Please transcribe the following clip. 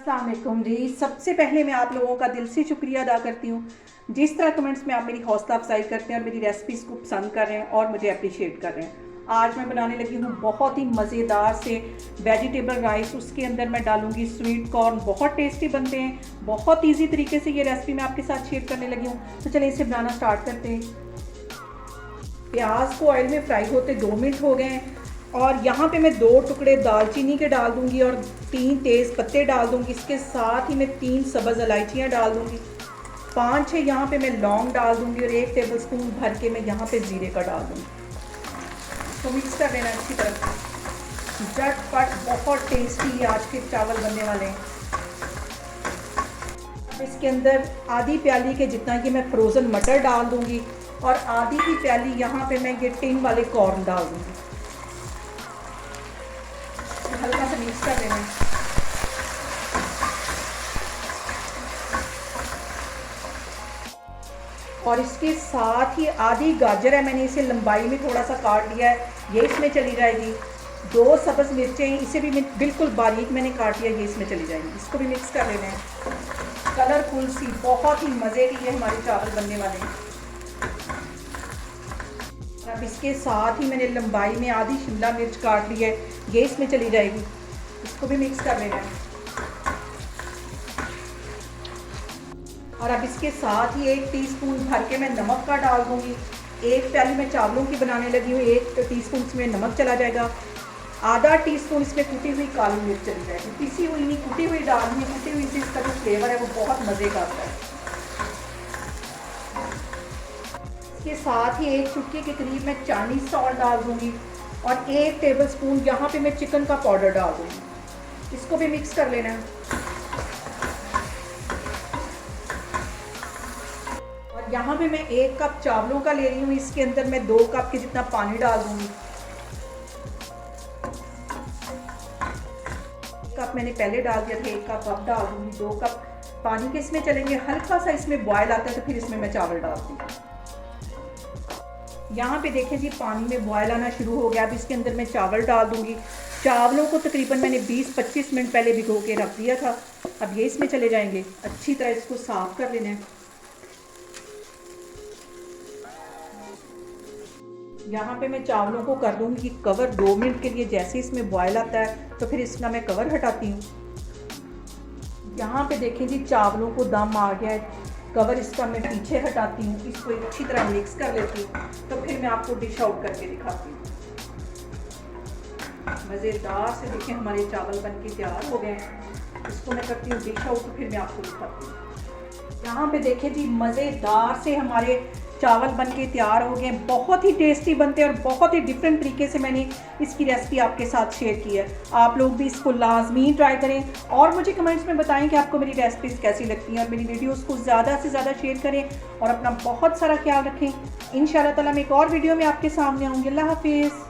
अस्सलाम वालेकुम जी। सबसे पहले मैं आप लोगों का दिल से शुक्रिया अदा करती हूँ जिस तरह कमेंट्स में आप मेरी हौसला अफजाई करते हैं और मेरी रेसिपीज़ को पसंद कर रहे हैं और मुझे अप्रिशिएट कर रहे हैं। आज मैं बनाने लगी हूँ बहुत ही मज़ेदार से वेजिटेबल राइस। उसके अंदर मैं डालूंगी स्वीट कॉर्न। बहुत टेस्टी बनते हैं, बहुत ईजी तरीके से ये रेसिपी मैं आपके साथ शेयर करने लगी हूँ। तो चलिए इसे बनाना स्टार्ट करते हैं। प्याज को ऑयल में फ्राई होते 2 मिनट हो गए हैं और यहाँ पे मैं 2 टुकड़े दालचीनी के डाल दूंगी और 3 तेज़ पत्ते डाल दूंगी। इसके साथ ही मैं 3 सब्ज़ इलायचियाँ डाल दूंगी, 5-6 यहाँ पे मैं लौंग डाल दूंगी और 1 टेबलस्पून भर के मैं यहाँ पे ज़ीरे का डाल दूंगी। तो मिक्स कर लेना अच्छी तरह। झटपट बहुत टेस्टी आज के चावल बनने वाले हैं। इसके अंदर आधी प्याली के जितना कि मैं फ्रोज़न मटर डाल दूंगी और आधी की प्याली यहाँ पे मैं ये टिन वाले कॉर्न डाल दूंगी। हल्का सा मिक्स कर लेना है। और इसके साथ ही आधी गाजर है, मैंने इसे लंबाई में थोड़ा सा काट लिया है, ये इसमें चली जाएगी। 2 सब्ज़ मिर्चें, इसे भी बिल्कुल बारीक मैंने काट लिया, ये इसमें चली जाएंगी। इसको भी मिक्स कर लेना है। कलरफुल सी बहुत ही मज़े की ये हमारे चावल बनने वाले हैं। अब इसके साथ ही मैंने लंबाई में आधी शिमला मिर्च काट ली है, ये इसमें चली जाएगी। इसको भी मिक्स कर लेना है। और अब इसके साथ ही 1 टीस्पून भर के मैं नमक का डाल दूंगी। 1 प्याली मैं चावलों की बनाने लगी हूँ, 1 टीस्पून इसमें नमक चला जाएगा। आधा टीस्पून इसमें कुटी हुई काली मिर्च चली जाएगी। पिसी हुई नहीं, कुटी हुई डालनी है। कुटी हुई से इसका जो फ्लेवर है वो बहुत मज़े का आता है। इसके साथ ही 1 चुटकी के करीब मैं चाइनीज़ सॉल्ट डाल दूंगी और 1 टेबलस्पून यहाँ पे मैं चिकन का पाउडर डाल दूंगी। इसको भी मिक्स कर लेना है। और यहाँ पे मैं 1 कप चावलों का ले रही हूँ, इसके अंदर मैं 2 कप के जितना पानी डाल दूंगी। कप मैंने पहले डाल दिया था, 1 कप अब डाल दूंगी। 2 कप पानी के इसमें चलेंगे। हल्का सा इसमें बॉयल आता है तो फिर इसमें मैं चावल डालती हूँ। यहाँ पे देखें जी, पानी में बॉयल आना शुरू हो गया। अब इसके अंदर मैं चावल डाल दूंगी। चावलों को तकरीबन मैंने 20-25 मिनट पहले भिगो के रख दिया था। अब ये इसमें चले जाएंगे। अच्छी तरह इसको साफ कर लेना है। यहाँ पे मैं चावलों को कर दूंगी कवर 2 मिनट के लिए। जैसे इसमें बॉयल आता है तो फिर इसका मैं कवर हटाती हूँ। यहाँ पे देखें जी, चावलों को दम आ गया है। कवर इसका मैं पीछे हटाती हूँ। इसको अच्छी तरह मिक्स कर लेती हूँ, तो फिर मैं आपको डिश आउट करके दिखाती हूँ। मज़ेदार से देखें हमारे चावल बन के तैयार हो गए हैं। इसको मैं करती हूँ डिश आउट, तो फिर मैं आपको दिखाती हूँ। यहाँ पे देखें जी, मज़ेदार से हमारे चावल बन के तैयार हो गए। बहुत ही टेस्टी बनते हैं और बहुत ही डिफरेंट तरीके से मैंने इसकी रेसिपी आपके साथ शेयर की है। आप लोग भी इसको लाजमी ट्राई करें और मुझे कमेंट्स में बताएं कि आपको मेरी रेसिपीज़ कैसी लगती हैं। और मेरी वीडियोस को ज़्यादा से ज़्यादा शेयर करें और अपना बहुत सारा ख्याल रखें। इंशाल्लाह ताला मैं एक और वीडियो में आपके सामने आऊँगी। अल्लाह हाफिज़।